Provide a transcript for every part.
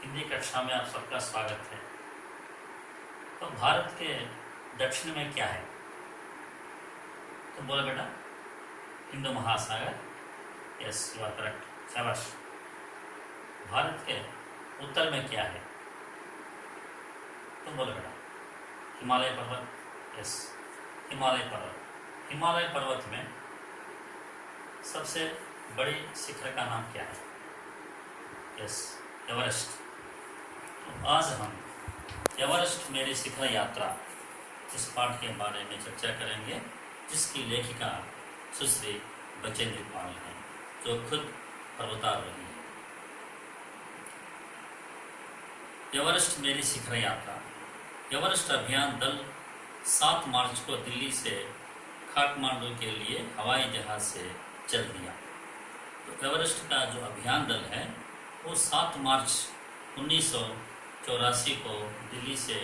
हिंदी कक्षा में आप सबका स्वागत है। तो भारत के दक्षिण में क्या है? तो बोलो बेटा, हिंदू महासागर। यस, यू आर करेक्ट, शाबाश। भारत के उत्तर में क्या है? तो बोलो बेटा, हिमालय पर्वत। यस, हिमालय पर्वत। हिमालय पर्वत में सबसे बड़ी शिखर का नाम क्या है? Yes, Everest. तो आज हम एवरेस्ट मेरी शिखर यात्रा इस पाठ के बारे में चर्चा करेंगे, जिसकी लेखिका सुश्री बचेंद्री पाल हैं, जो खुद पर्वतारोही है। एवरेस्ट मेरी शिखर यात्रा। एवरेस्ट अभियान दल 7 मार्च को दिल्ली से काठमांडू के लिए हवाई जहाज से चल दिया। तो एवरेस्ट का जो अभियान दल है वो 7 मार्च 1984 को दिल्ली से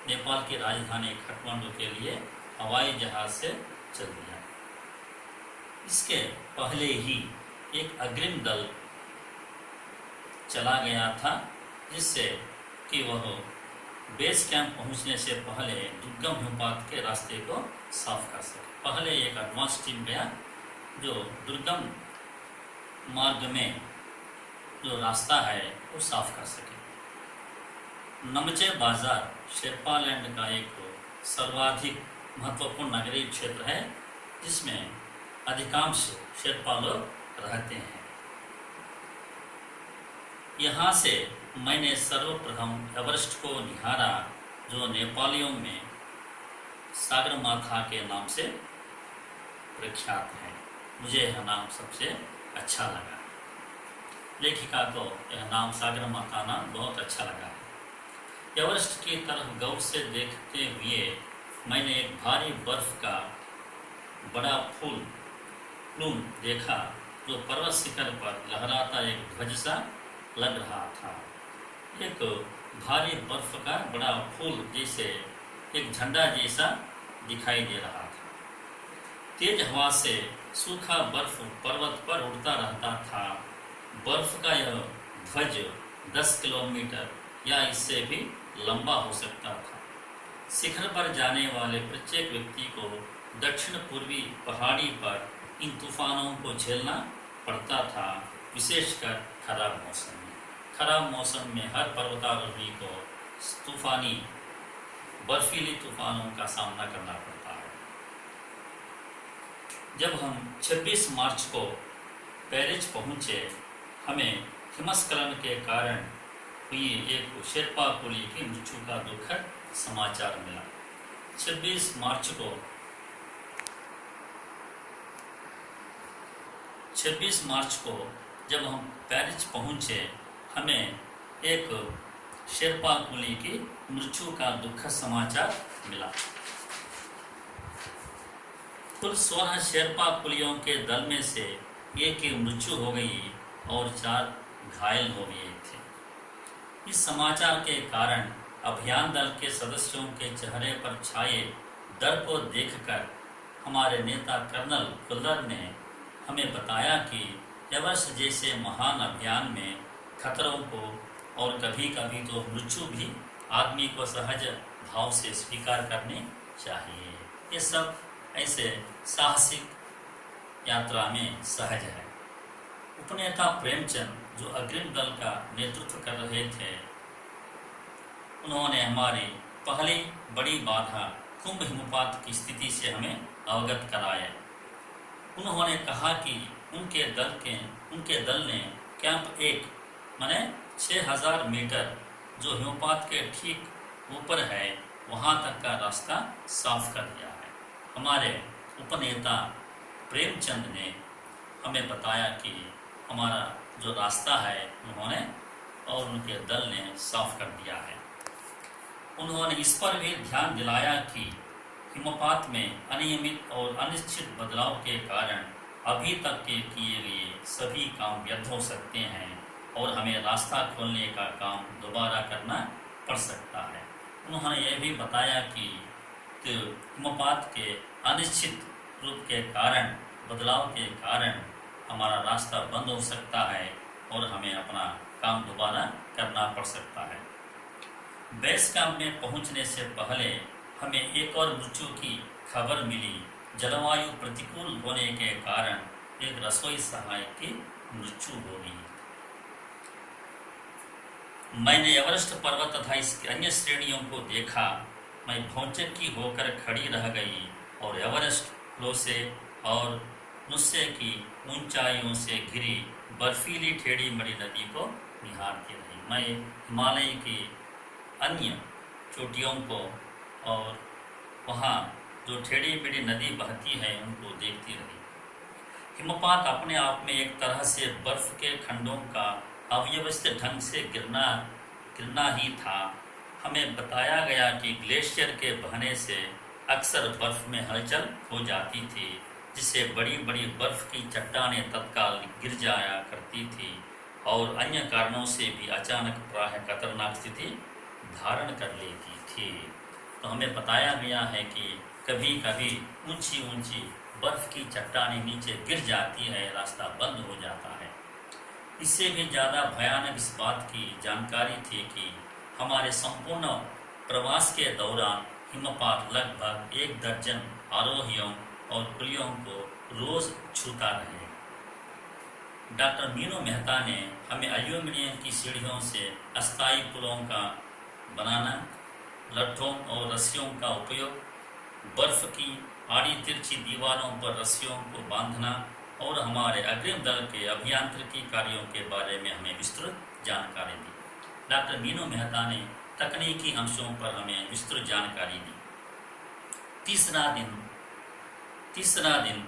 नेपाल की राजधानी काठमांडू के लिए हवाई जहाज से चल दिया। इसके पहले ही एक अग्रिम दल चला गया था, जिससे कि वह बेस कैंप पहुंचने से पहले दुर्गम हिमपात के रास्ते को साफ कर सके। पहले एक एडवांस टीम गया जो दुर्गम मार्ग में जो रास्ता है वो साफ कर सके। नमचे बाजार शेरपालैंड का एक सर्वाधिक महत्वपूर्ण नगरीय क्षेत्र है, जिसमें अधिकांश शेरपा लोग रहते हैं। यहाँ से मैंने सर्वप्रथम एवरेस्ट को निहारा, जो नेपालियों में सागरमाथा के नाम से प्रख्यात है। मुझे यह नाम सबसे अच्छा लगा। लेखिका को यह नाम सागरमाथा नाम बहुत अच्छा लगा है। एवरेस्ट की तरफ गौर से देखते हुए मैंने एक भारी बर्फ का बड़ा प्लूम देखा, जो पर्वत शिखर पर लहराता एक ध्वज सा लग रहा था। एक भारी बर्फ का बड़ा फूल जैसे एक झंडा जैसा दिखाई दे रहा था। तेज हवा से सूखा बर्फ पर्वत पर उड़ता रहता था। बर्फ का यह ध्वज 10 किलोमीटर या इससे भी लंबा हो सकता था। शिखर पर जाने वाले प्रत्येक व्यक्ति को दक्षिण पूर्वी पहाड़ी पर इन तूफानों को झेलना पड़ता था, विशेषकर खराब मौसम में। खराब मौसम में हर पर्वतारोही को तूफानी बर्फीली तूफानों का सामना करना पड़ता है। जब हम 26 मार्च को पेरिस पहुंचे, हमें हिमस्खलन के कारण हुई एक शेरपा कुली की मृत्यु का दुखद समाचार मिला। 26 मार्च को जब हम पेरिस पहुंचे, हमें एक शेरपा कुली की मृत्यु का दुखद समाचार मिला। कुल 16 शेरपा कुलियों के दल में से एक की मृत्यु हो गई और 4 घायल हो गए थे। इस समाचार के कारण अभियान दल के सदस्यों के चेहरे पर छाए डर को देखकर हमारे नेता कर्नल कुल्लर ने हमें बताया कि एवरेस्ट जैसे महान अभियान में खतरों को और कभी कभी तो मृत्यु भी आदमी को सहज भाव से स्वीकार करनी चाहिए। ये सब ऐसे साहसिक यात्रा में सहज है। उपनेता प्रेमचंद, जो अग्रिम दल का नेतृत्व कर रहे थे, उन्होंने हमारी पहली बड़ी बाधा कुंभ हिमपात की स्थिति से हमें अवगत कराया। उन्होंने कहा कि उनके दल ने कैंप 1 माने 6000 मीटर जो हिमपात के ठीक ऊपर है, वहां तक का रास्ता साफ कर दिया है। हमारे उपनेता प्रेमचंद ने हमें बताया कि हमारा जो रास्ता है उन्होंने और उनके दल ने साफ कर दिया है। उन्होंने इस पर भी ध्यान दिलाया कि हिमपात में अनियमित और अनिश्चित बदलाव के कारण अभी तक के किए गए सभी काम व्यर्थ हो सकते हैं और हमें रास्ता खोलने का काम दोबारा करना पड़ सकता है। उन्होंने यह भी बताया कि हिमपात के अनिश्चित रूप के कारण, बदलाव के कारण हमारा रास्ता बंद हो सकता है और हमें अपना काम दोबारा करना पड़ सकता है। बेस कैंप में पहुंचने से पहले हमें एक और मृत्यु की खबर मिली। जलवायु प्रतिकूल होने के कारण एक रसोई सहायक की मृत्यु हो गई। मैंने एवरेस्ट पर्वत तथा इसकी अन्य श्रेणियों को देखा। मैं भौचक्की होकर खड़ी रह गई और एवरेस्ट फ्लो से और मुझसे की ऊंचाइयों से घिरी बर्फीली टेढ़ी मेढ़ी नदी को निहारती रही। मैं हिमालय की अन्य चोटियों को और वहाँ जो टेढ़ी मेढ़ी नदी बहती है उनको देखती रही। हिमपात अपने आप में एक तरह से बर्फ के खंडों का अव्यवस्थित ढंग से गिरना ही था। हमें बताया गया कि ग्लेशियर के बहने से अक्सर बर्फ में हलचल हो जाती थी, जिससे बड़ी बड़ी बर्फ की चट्टानें तत्काल गिर जाया करती थी और अन्य कारणों से भी अचानक प्राय खतरनाक स्थिति धारण कर लेती थी। तो हमें बताया गया है कि कभी कभी ऊंची ऊंची बर्फ की चट्टानें नीचे गिर जाती है, रास्ता बंद हो जाता है। इससे भी ज़्यादा भयानक इस बात की जानकारी थी कि हमारे संपूर्ण प्रवास के दौरान हिमपात लगभग 1 दर्जन आरोहियों और कुलियों को रोज छूता रहे। डॉक्टर मीनू मेहता ने हमें एल्यूमिनियम की सीढ़ियों से अस्थायी पुलों का बनाना, लट्ठों और रस्सियों का उपयोग, बर्फ की आड़ी तिरछी दीवारों पर रस्सियों को बांधना और हमारे अग्रिम दल के अभियांत्रिकी कार्यों के बारे में हमें विस्तृत जानकारी दी। डॉक्टर मीनू मेहता ने तकनीकी अंशों पर हमें विस्तृत जानकारी दी। तीसरा दिन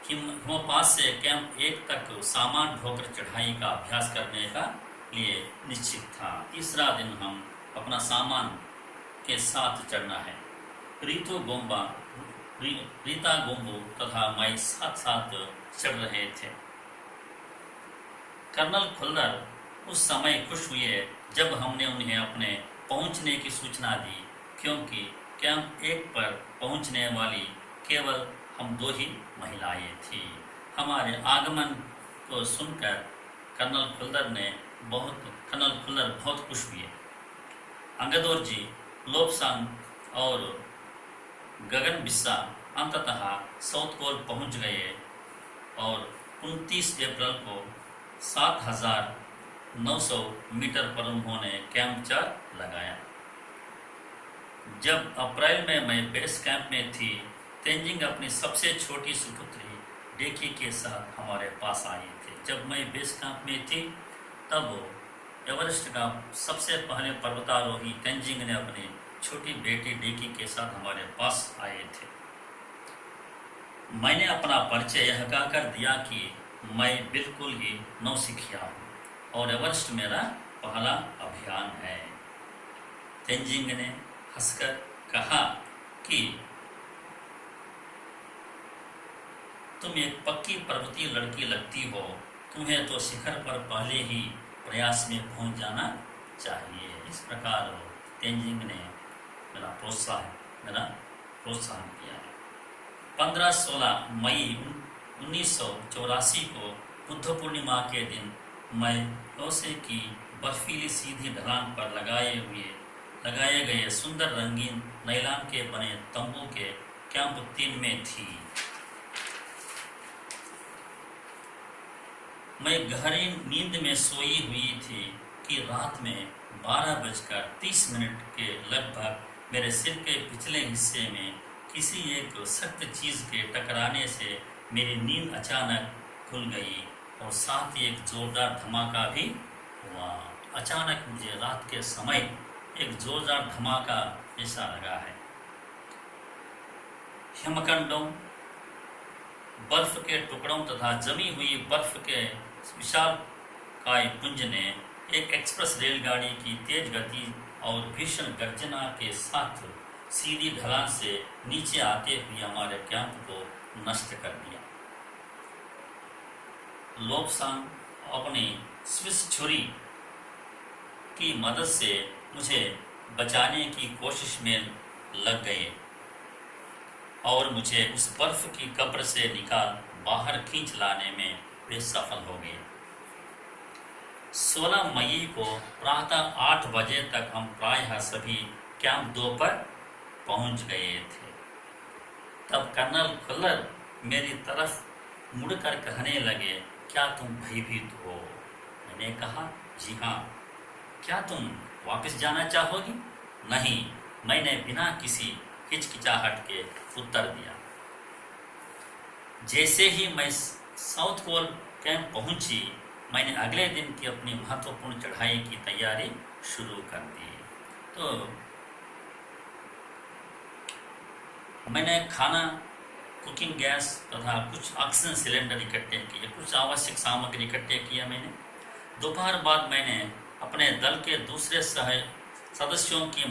हिमपात से कैंप 1 तक सामान ढोकर चढ़ाई का अभ्यास करने का लिए निश्चित था। तीसरा दिन हम अपना सामान के साथ चढ़ना है। रीता गोम्बो तथा मैं साथ साथ चढ़ रहे थे। कर्नल खुल्लर उस समय खुश हुए जब हमने उन्हें अपने पहुंचने की सूचना दी, क्योंकि कैंप 1 पर पहुंचने वाली केवल हम 2 ही महिलाएं थी। हमारे आगमन को सुनकर कर्नल खुल्लर बहुत खुश हुए। अंगदोर जी, लोब्सांग और गगन बिस्सा अंततः साउथ पोल पहुंच गए और 29 अप्रैल को 7,900 मीटर पर उन्होंने कैंप 4 लगाया। जब अप्रैल में मैं बेस कैंप में थी, तेंजिंग अपनी सबसे छोटी सुपुत्री डेकी के साथ हमारे पास आए थे। जब मैं बेस कैंप में थी तब एवरेस्ट का सबसे पहले पर्वतारोही तेंजिंग ने अपनी छोटी बेटी डेकी के साथ हमारे पास आए थे। मैंने अपना परिचय यह कहकर दिया कि मैं बिल्कुल ही नौसिखिया हूँ और एवरेस्ट मेरा पहला अभियान है। तेंजिंग ने हंसकर कहा कि तुम एक पक्की पर्वतीय लड़की लगती हो, तुम्हें तो शिखर पर पहले ही प्रयास में पहुंच जाना चाहिए। इस प्रकार तेंजिंग ने मेरा प्रोत्साहन किया है। 15-16 मई 1984 को बुद्ध पूर्णिमा के दिन मैं लोसे की बर्फीली सीधी ढलान पर लगाए गए सुंदर रंगीन नायलॉन के बने तंबू के कैंप 3 में थी। मैं गहरी नींद में सोई हुई थी कि रात में 12:30 के लगभग मेरे सिर के पिछले हिस्से में किसी एक सख्त चीज के टकराने से मेरी नींद अचानक खुल गई और साथ ही एक जोरदार धमाका भी हुआ। अचानक मुझे रात के समय एक जोरदार धमाका ऐसा लगा है। हिमखंडों, बर्फ के टुकड़ों तथा जमी हुई बर्फ के विशालकाय पुंज ने एक एक्सप्रेस रेलगाड़ी की तेज गति और भीषण गर्जना के साथ सीधी ढलान से नीचे आते हुए हमारे कैंप को नष्ट कर दिया। लोब्सांग अपनी स्विस छुरी की मदद से मुझे बचाने की कोशिश में लग गए और मुझे उस बर्फ की कब्र से निकाल बाहर खींच लाने में वे सफल हो गए। 16 मई को प्रातः 8 बजे तक हम प्रायः सभी कैंप 2 पर पहुंच गए थे। तब कर्नल फुलर मेरी तरफ मुड़कर कहने लगे, क्या तुम भयभीत हो? मैंने कहा, जी हाँ। क्या तुम वापस जाना चाहोगी? नहीं, मैंने बिना किसी हिचकिचाहट के उत्तर दिया। जैसे ही मैं साउथ पोल कैंप पहुंची, मैंने अगले दिन की अपनी महत्वपूर्ण चढ़ाई की तैयारी शुरू कर दी। तो मैंने खाना, कुकिंग गैस तथा कुछ ऑक्सीजन सिलेंडर इकट्ठे किए, कुछ आवश्यक सामग्री इकट्ठे किया मैंने। दोपहर बाद मैंने अपने दल के दूसरे सदस्यों की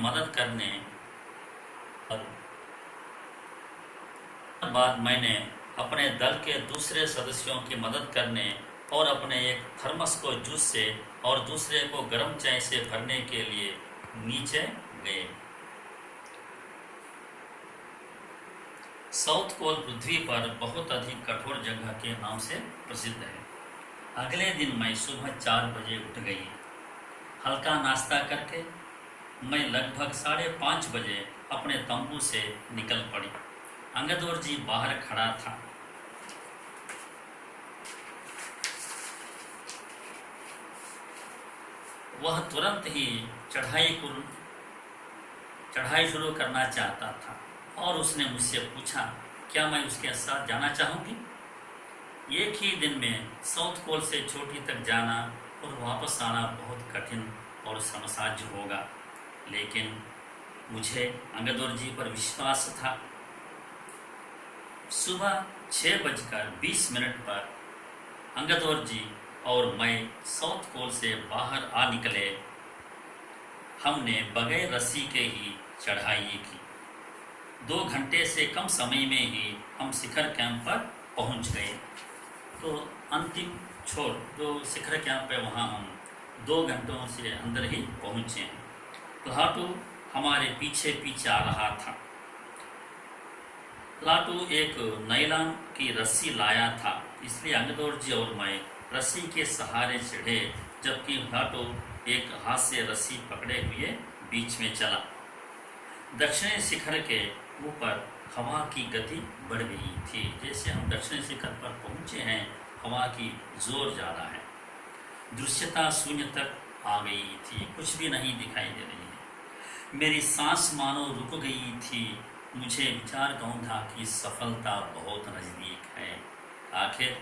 मदद करने और अपने एक थर्मस को जूस से और दूसरे को गर्म चाय से भरने के लिए नीचे गए। साउथ पोल पृथ्वी पर बहुत अधिक कठोर जगह के नाम से प्रसिद्ध है। अगले दिन मैं सुबह 4 बजे उठ गई। हल्का नाश्ता करके मैं लगभग 5:30 बजे अपने तंबू से निकल पड़ी। अंगदौर जी बाहर खड़ा था। वह तुरंत ही चढ़ाई शुरू करना चाहता था और उसने मुझसे पूछा, क्या मैं उसके साथ जाना चाहूँगी? एक ही दिन में साउथ पोल से चोटी तक जाना और वापस आना बहुत कठिन और श्रमसाध्य होगा, लेकिन मुझे अंगदौर जी पर विश्वास था। सुबह 6:20 पर अंगदौर जी और मैं साउथ पोल से बाहर आ निकले। हमने बगैर रस्सी के ही चढ़ाई की। 2 घंटे से कम समय में ही हम शिखर कैंप पर पहुंच गए। तो अंतिम छोर जो शिखर कैंप है, वहाँ हम 2 घंटों से अंदर ही पहुंचे हैं। प्लाटू हमारे पीछे पीछे आ रहा था। प्लाटू एक नायलॉन की रस्सी लाया था, इसलिए अंगदौर जी और मैं रस्सी के सहारे चढ़े, जबकि प्लाटू एक हाथ से रस्सी पकड़े हुए बीच में चला। दक्षिणी शिखर के ऊपर हवा की गति बढ़ गई थी। जैसे हम दक्षिणी शिखर पर पहुंचे हैं, हवा की जोर ज़्यादा है। दृश्यता शून्य तक आ गई थी, कुछ भी नहीं दिखाई दे रही है। मेरी सांस मानो रुक गई थी। मुझे विचार गाँव था कि सफलता बहुत नज़दीक है। आखिर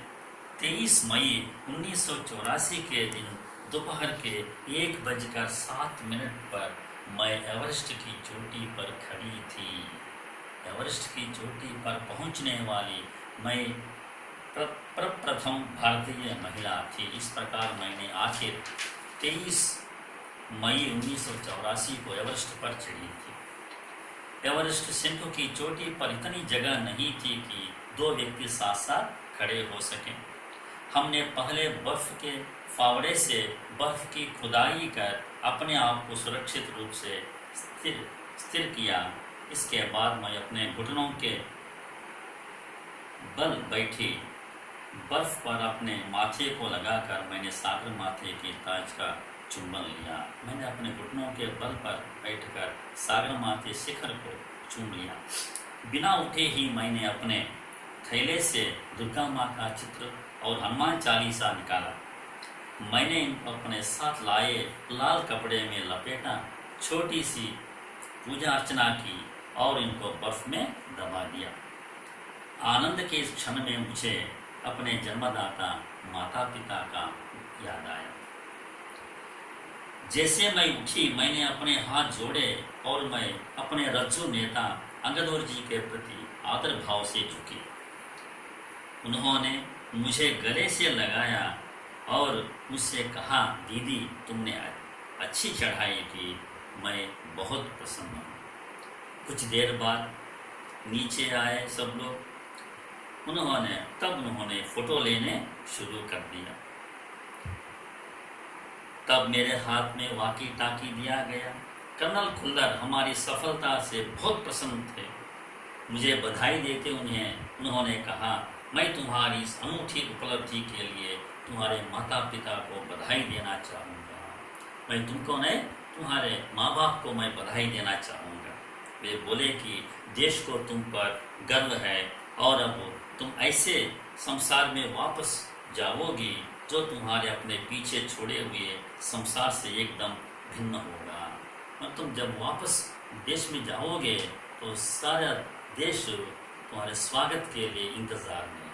23 मई 1984 के दिन दोपहर के 1:07 पर मैं एवरेस्ट की चोटी पर खड़ी थी। एवरेस्ट की चोटी पर पहुंचने वाली मैं प्रथम भारतीय महिला थी। इस प्रकार मैंने आखिर 23 मई 1984 को एवरेस्ट पर चढ़ी थी। एवरेस्ट शृंग की चोटी पर इतनी जगह नहीं थी कि 2 व्यक्ति साथ साथ खड़े हो सकें। हमने पहले बर्फ के फावड़े से बर्फ की खुदाई कर अपने आप को सुरक्षित रूप से स्थिर किया। इसके बाद मैं अपने घुटनों के बल बैठी। बर्फ पर अपने माथे को लगाकर मैंने सागर माथे के ताज का चुंबन लिया। मैंने अपने घुटनों के बल पर बैठकर सागर माथे शिखर को चूम लिया। बिना उठे ही मैंने अपने थैले से दुर्गा माँ का चित्र और हनुमान चालीसा निकाला। मैंने इनको अपने साथ लाए लाल कपड़े में लपेटा, छोटी सी पूजा अर्चना की और इनको बर्फ में दबा दिया। आनंद के इस क्षण में मुझे अपने जन्मदाता माता पिता का याद आया। जैसे मैं उठी, मैंने अपने हाथ जोड़े और मैं अपने रज्जु नेता अंगदौर जी के प्रति आदर भाव से झुकी। उन्होंने मुझे गले से लगाया और मुझसे कहा, दीदी तुमने अच्छी चढ़ाई की, मैं बहुत प्रसन्न हूँ। कुछ देर बाद नीचे आए सब लोग। उन्होंने फ़ोटो लेने शुरू कर दिया। तब मेरे हाथ में वाकी टाकी दिया गया। कर्नल खुल्लर हमारी सफलता से बहुत प्रसन्न थे। मुझे बधाई देते उन्होंने कहा, मैं तुम्हारी इस अनूठी उपलब्धि के लिए तुम्हारे माता पिता को बधाई देना चाहूँगा। मैं तुमको नहीं, तुम्हारे माँ बाप को मैं बधाई देना चाहूँगा। वे बोले कि देश को तुम पर गर्व है और अब तुम ऐसे संसार में वापस जाओगी जो तुम्हारे अपने पीछे छोड़े हुए संसार से एकदम भिन्न होगा। और तुम जब वापस देश में जाओगे तो सारा देश तुम्हारे स्वागत के लिए इंतजार में